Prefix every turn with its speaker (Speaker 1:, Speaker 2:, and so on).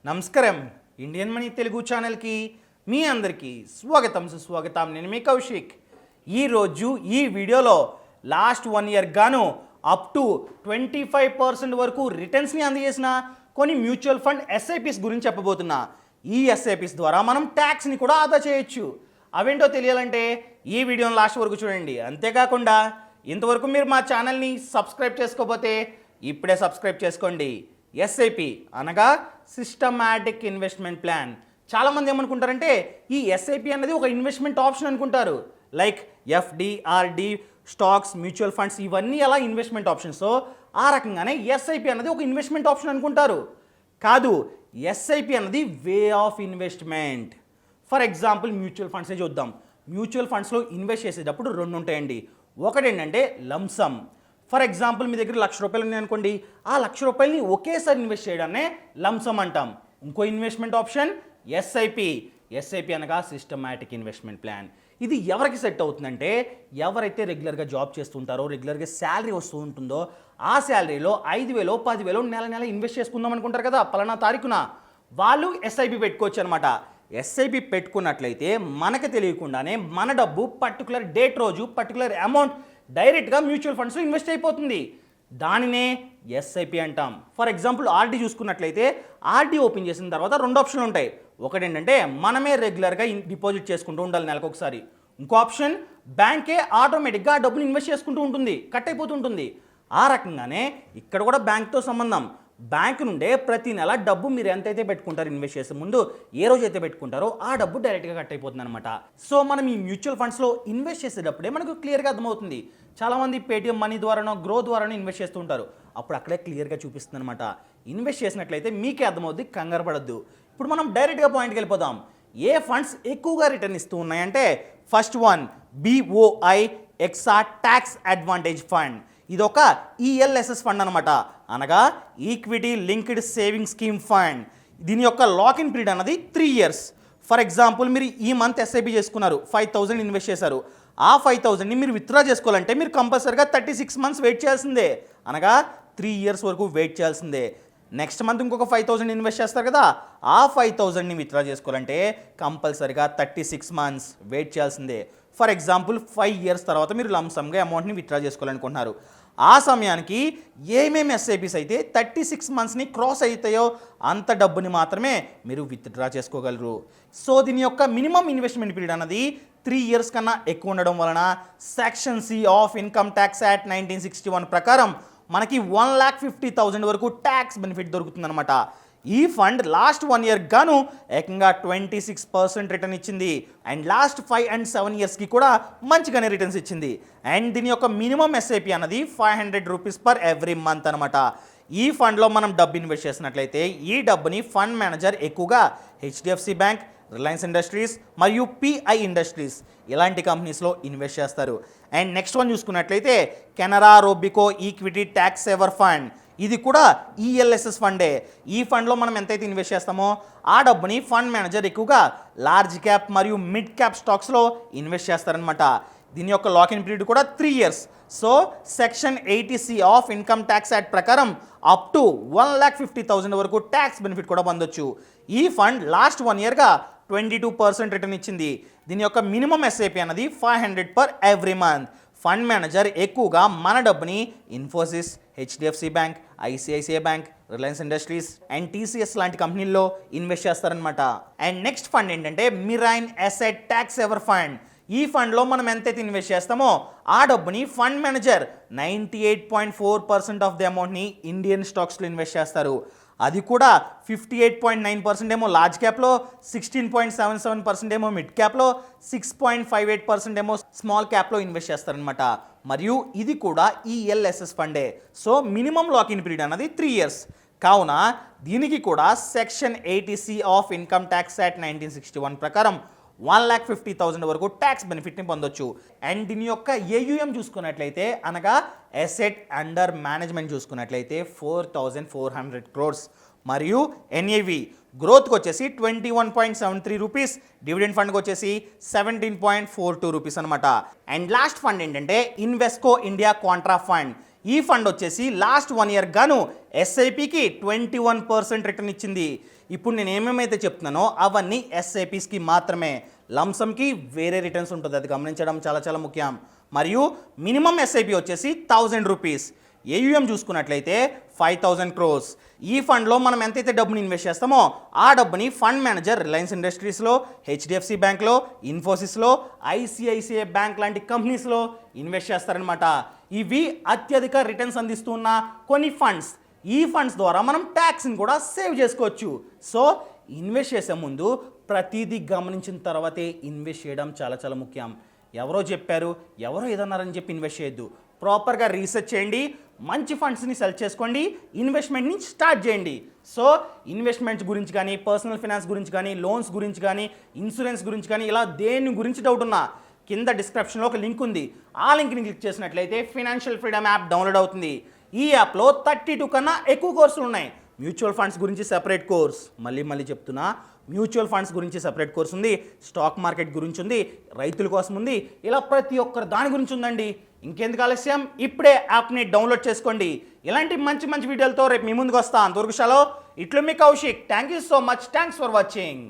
Speaker 1: నమస్కారం Indian money Telugu ఛానల్కి మీ అందరికీ స్వాగతం సుస్వాగతం. నేను మీ కౌశిక్. ఈరోజు ఈ వీడియోలో లాస్ట్ 1 ఇయర్ గాను అప్ టు 25% వరకు రిటర్న్స్ని అందజేసిన కొన్ని మ్యూచువల్ ఫండ్ ఎస్ఐపిస్ గురించి చెప్పబోతున్నా. ఈ ఎస్ఐపిస్ ద్వారా మనం ట్యాక్స్ని కూడా ఆదా చేయొచ్చు. అవేంటో తెలియాలంటే ఈ వీడియోని లాస్ట్ వరకు చూడండి. అంతేకాకుండా ఇంతవరకు మీరు మా ఛానల్ని సబ్స్క్రైబ్ చేసుకోకపోతే ఇప్పుడే సబ్స్క్రైబ్ చేసుకోండి. ఎస్ఐపి అనగా సిస్టమాటిక్ ఇన్వెస్ట్మెంట్ ప్లాన్. చాలామంది ఏమనుకుంటారంటే ఈ ఎస్ఐపి అనేది ఒక ఇన్వెస్ట్మెంట్ ఆప్షన్ అనుకుంటారు. Like FD, RD, stocks, mutual funds ఇవన్నీ ఎలా ఇన్వెస్ట్మెంట్ ఆప్షన్స్, ఆ రకంగానే ఎస్ఐపి అనేది ఒక ఇన్వెస్ట్మెంట్ ఆప్షన్ అనుకుంటారు. కాదు, ఎస్ఐపి అనేది way of investment. For example mutual ఫండ్సే చూద్దాం. మ్యూచువల్ ఫండ్స్లో ఇన్వెస్ట్ చేసేటప్పుడు 2 ఉంటాయండి. ఒకటి ఏంటంటే లంసమ్. ఫర్ ఎగ్జాంపుల్ మీ దగ్గర ₹1,00,000 ఉన్నాయి అనుకోండి, ఆ ₹1,00,000ని ఒకేసారి ఇన్వెస్ట్ చేయడాన్ని లంసమ్ అంటాం. ఇంకో ఇన్వెస్ట్మెంట్ ఆప్షన్ ఎస్ఐపి. ఎస్ఐపి అనగా సిస్టమాటిక్ ఇన్వెస్ట్మెంట్ ప్లాన్. ఇది ఎవరికి సెట్ అవుతుందంటే ఎవరైతే రెగ్యులర్గా జాబ్ చేస్తుంటారో, రెగ్యులర్గా శాలరీ వస్తూ ఉంటుందో, ఆ శాలరీలో 5,000 10,000 నెల ఇన్వెస్ట్ చేసుకుందాం అనుకుంటారు కదా పలానా తారీఖున, వాళ్ళు ఎస్ఐపి పెట్టుకోవచ్చు అనమాట. ఎస్ఐపి పెట్టుకున్నట్లయితే మనకు తెలియకుండానే మన డబ్బు పర్టికులర్ డేట్ రోజు పర్టికులర్ అమౌంట్ డైరెక్ట్గా మ్యూచువల్ ఫండ్స్లో ఇన్వెస్ట్ అయిపోతుంది. దానినే ఎస్ఐపి అంటాం. ఫర్ ఎగ్జాంపుల్ ఆర్డీ చూసుకున్నట్లయితే ఆర్డీ ఓపెన్ చేసిన తర్వాత 2 ఆప్షన్లు ఉంటాయి. ఒకటి ఏంటంటే మనమే రెగ్యులర్గా డిపాజిట్ చేసుకుంటూ ఉండాలి నెలకు ఒకసారి. ఇంకో ఆప్షన్ బ్యాంకే ఆటోమేటిక్గా ఆ డబ్బుని ఇన్వెస్ట్ చేసుకుంటూ ఉంటుంది, కట్ అయిపోతుంటుంది. ఆ రకంగానే ఇక్కడ కూడా బ్యాంక్తో సంబంధం. బ్యాంక్ నుండే ప్రతి నెల డబ్బు మీరు ఎంతైతే పెట్టుకుంటారో ఇన్వెస్ట్ చేసే ముందు, ఏ రోజు అయితే పెట్టుకుంటారో ఆ డబ్బు డైరెక్ట్గా కట్ అయిపోతుంది అనమాట. సో మనం ఈ మ్యూచువల్ ఫండ్స్లో ఇన్వెస్ట్ చేసేటప్పుడే మనకు క్లియర్గా అర్థమవుతుంది. చాలామంది పేటిఎం మనీ ద్వారానో గ్రో ద్వారానో ఇన్వెస్ట్ చేస్తూ ఉంటారు. అప్పుడు అక్కడే క్లియర్గా చూపిస్తుంది అనమాట. ఇన్వెస్ట్ చేసినట్లయితే మీకే అర్థమవుద్ది, కంగారు పడద్దు. ఇప్పుడు మనం డైరెక్ట్గా పాయింట్కి వెళ్ళిపోదాం. ఏ ఫండ్స్ ఎక్కువగా రిటర్న్ ఇస్తూ ఉన్నాయంటే first one BOI AXA tax advantage fund. ఇదొక ELSS ఫండ్ అనమాట, అనగా equity linked saving scheme fund. దీని యొక్క లాకిన్ పీరియడ్ అన్నది 3 ఇయర్స్. ఫర్ ఎగ్జాంపుల్ మీరు ఈ మంత్ ఎస్ఐపి చేసుకున్నారు, 5,000 ఇన్వెస్ట్ చేశారు. ఆ 5,000ని మీరు విత్డ్రా చేసుకోవాలంటే మీరు కంపల్సరీగా 36 మంత్స్ వెయిట్ చేయాల్సిందే, అనగా 3 ఇయర్స్ వరకు వెయిట్ చేయాల్సిందే. నెక్స్ట్ మంత్ ఇంకొక 5,000 ఇన్వెస్ట్ చేస్తారు కదా, ఆ 5,000ని విత్డ్రా చేసుకోవాలంటే కంపల్సరీగా 36 మంత్స్ వెయిట్ చేయాల్సిందే. ఫర్ ఎగ్జాంపుల్ 5 ఇయర్స్ తర్వాత మీరు లంసమ్గా అమౌంట్ని విత్డ్రా చేసుకోవాలనుకుంటున్నారు. ఆ సమయానికి ఏమేమి ఎస్ఐపిస్ అయితే 36 మంత్స్ని క్రాస్ అవుతాయో అంత డబ్బుని మాత్రమే మీరు విత్డ్రా చేసుకోగలరు. సో దీని యొక్క మినిమం ఇన్వెస్ట్మెంట్ పీరియడ్ అన్నది 3 ఇయర్స్ కన్నా ఎక్కువ ఉండడం వలన section C of income tax act 1961 ప్రకారం మనకి 1,50,000 వరకు ట్యాక్స్ బెనిఫిట్ దొరుకుతుందన్నమాట. ఈ ఫండ్ లాస్ట్ 1 ఇయర్ గాను ఏకంగా 26% రిటర్న్ ఇచ్చింది. అండ్ లాస్ట్ 5 and 7 ఇయర్స్కి కూడా మంచిగానే రిటర్న్స్ ఇచ్చింది. అండ్ దీని యొక్క మినిమం ఎస్ఐపి అన్నది ₹500 పర్ ఎవ్రీ మంత్ అనమాట. ఈ ఫండ్లో మనం డబ్బు ఇన్వెస్ట్ చేసినట్లయితే ఈ డబ్బుని ఫండ్ మేనేజర్ ఎక్కువగా HDFC బ్యాంక్, రిలయన్స్ ఇండస్ట్రీస్ మరియు PI ఇండస్ట్రీస్ ఇలాంటి కంపెనీస్లో ఇన్వెస్ట్ చేస్తారు. అండ్ నెక్స్ట్ వన్ చూసుకున్నట్లయితే Canara Robeco equity tax saver fund. ఇది కూడా ELSS ఫండే. ఈ ఫండ్లో మనం ఎంతైతే ఇన్వెస్ట్ చేస్తామో ఆ డబ్బుని ఫండ్ మేనేజర్ ఎక్కువగా లార్జ్ క్యాప్ మరియు మిడ్ క్యాప్ స్టాక్స్లో ఇన్వెస్ట్ చేస్తారనమాట. దీని యొక్క లాకిన్ పీరియడ్ కూడా 3 years. So section 80C of income tax act ప్రకారం అప్ టు 1,50,000 వరకు ట్యాక్స్ బెనిఫిట్ కూడా పొందొచ్చు. ఈ ఫండ్ లాస్ట్ 1 ఇయర్గా 22% రిటర్న్ ఇచ్చింది. దీని యొక్క మినిమం ఎస్ఐపి అన్నది $500 per every month. Fund manager ఎక్కువగా మన డబ్బుని Infosys, HDFC bank, ICICI bank, Reliance industries and TCS లాంటి కంపెనీల్లో ఇన్వెస్ట్ చేస్తారనమాట. అండ్ నెక్స్ట్ ఫండ్ ఏంటంటే మిరైన్ అసెట్ ట్యాక్స్ సేవర్ ఫండ్. ఈ ఫండ్లో మనం ఎంతైతే ఇన్వెస్ట్ చేస్తామో ఆ డబ్బుని ఫండ్ మేనేజర్ 98.4% ఆఫ్ ది అమౌంట్ని ఇండియన్ స్టాక్స్లో ఇన్వెస్ట్ చేస్తారు. అది కూడా 58.9% ఏమో లార్జ్ క్యాప్లో, 16.77% ఏమో మిడ్ క్యాప్లో, 6.58% ఏమో స్మాల్ క్యాప్లో ఇన్వెస్ట్ చేస్తారనమాట. మరియు ఇది కూడా ELSS funday. So minimum lock-in period అన్నది 3 ఇయర్స్. కావున దీనికి కూడా section 80C of income tax act 1961 ప్రకారం 1,50,000 వరకు ట్యాక్స్ బెనిఫిట్ని పొందొచ్చు. అండ్ దీని యొక్క AUM చూసుకున్నట్లయితే, అనగా అసెట్ అండర్ మేనేజ్మెంట్ చూసుకున్నట్లయితే 4,400 crores. మరియు NAV గ్రోత్కి వచ్చేసి ₹21.73, డివిడెండ్ ఫండ్కి వచ్చేసి ₹17.42 అనమాట. అండ్ లాస్ట్ ఫండ్ ఏంటంటే ఇన్వెస్కో ఇండియా కాంట్రా ఫండ్. ఈ ఫండ్ వచ్చేసి లాస్ట్ 1 ఇయర్ గాను ఎస్ఐపికి 21% రిటర్న్ ఇచ్చింది. ఇప్పుడు నేను ఏమేమైతే చెప్తున్నానో అవన్నీ ఎస్ఐపిస్కి మాత్రమే. లంసమ్కి వేరే రిటర్న్స్ ఉంటుంది, అది గమనించడం చాలా చాలా ముఖ్యం. మరియు మినిమం ఎస్ఐపి వచ్చేసి 1000 రూపీస్. ఏయుఎం చూసుకున్నట్లయితే 5000 క్రోర్స్. ఈ ఫండ్లో మనం ఎంతైతే డబ్బుని ఇన్వెస్ట్ చేస్తామో ఆ డబ్బుని ఫండ్ మేనేజర్ రిలయన్స్ ఇండస్ట్రీస్లో, హెచ్డిఎఫ్సి బ్యాంక్లో, ఇన్ఫోసిస్లో, ఐసిఐసిఐ బ్యాంక్ లాంటి కంపెనీస్లో ఇన్వెస్ట్ చేస్తారనమాట. ఇవి అత్యధిక రిటర్న్స్ అందిస్తున్న కొన్ని ఫండ్స్. ఈ ఫండ్స్ ద్వారా మనం ట్యాక్స్ని కూడా సేవ్ చేసుకోవచ్చు. సో ఇన్వెస్ట్ చేసే ముందు ప్రతిదీ గమనించిన తర్వాతే ఇన్వెస్ట్ చేయడం చాలా చాలా ముఖ్యం. ఎవరో చెప్పారు, ఎవరో ఏదన్నారని చెప్పి ఇన్వెస్ట్ చేయొద్దు. ప్రాపర్గా రీసెర్చ్ చేయండి, మంచి ఫండ్స్ని సెలెక్ట్ చేసుకోండి, ఇన్వెస్ట్మెంట్ని స్టార్ట్ చేయండి. సో ఇన్వెస్ట్మెంట్స్ గురించి కానీ, పర్సనల్ ఫైనాన్స్ గురించి కానీ, లోన్స్ గురించి కానీ, ఇన్సూరెన్స్ గురించి కానీ, ఇలా దేని గురించి డౌట్ ఉన్నా కింద డిస్క్రిప్షన్లో ఒక లింక్ ఉంది. ఆ లింక్ని క్లిక్ చేసినట్లయితే ఫైనాన్షియల్ ఫ్రీడమ్ యాప్ డౌన్లోడ్ అవుతుంది. ఈ యాప్లో 32 కన్నా ఎక్కువ కోర్సులు ఉన్నాయి. మ్యూచువల్ ఫండ్స్ గురించి సెపరేట్ కోర్స్, మళ్ళీ చెప్తున్నా, మ్యూచువల్ ఫండ్స్ గురించి సెపరేట్ కోర్స్ ఉంది, స్టాక్ మార్కెట్ గురించి ఉంది, రైతుల కోసం ఉంది, ఇలా ప్రతి ఒక్కరు దాని గురించి ఉందండి. ఇంకెందుకు ఆలస్యం, ఇప్పుడే యాప్ని డౌన్లోడ్ చేసుకోండి. ఇలాంటి మంచి మంచి వీడియోలతో రేపు మీ ముందుకు వస్తాను. అంతవరకు సెలవు. ఇట్లు మీ Kaushik. Thank you so much. Thanks for watching.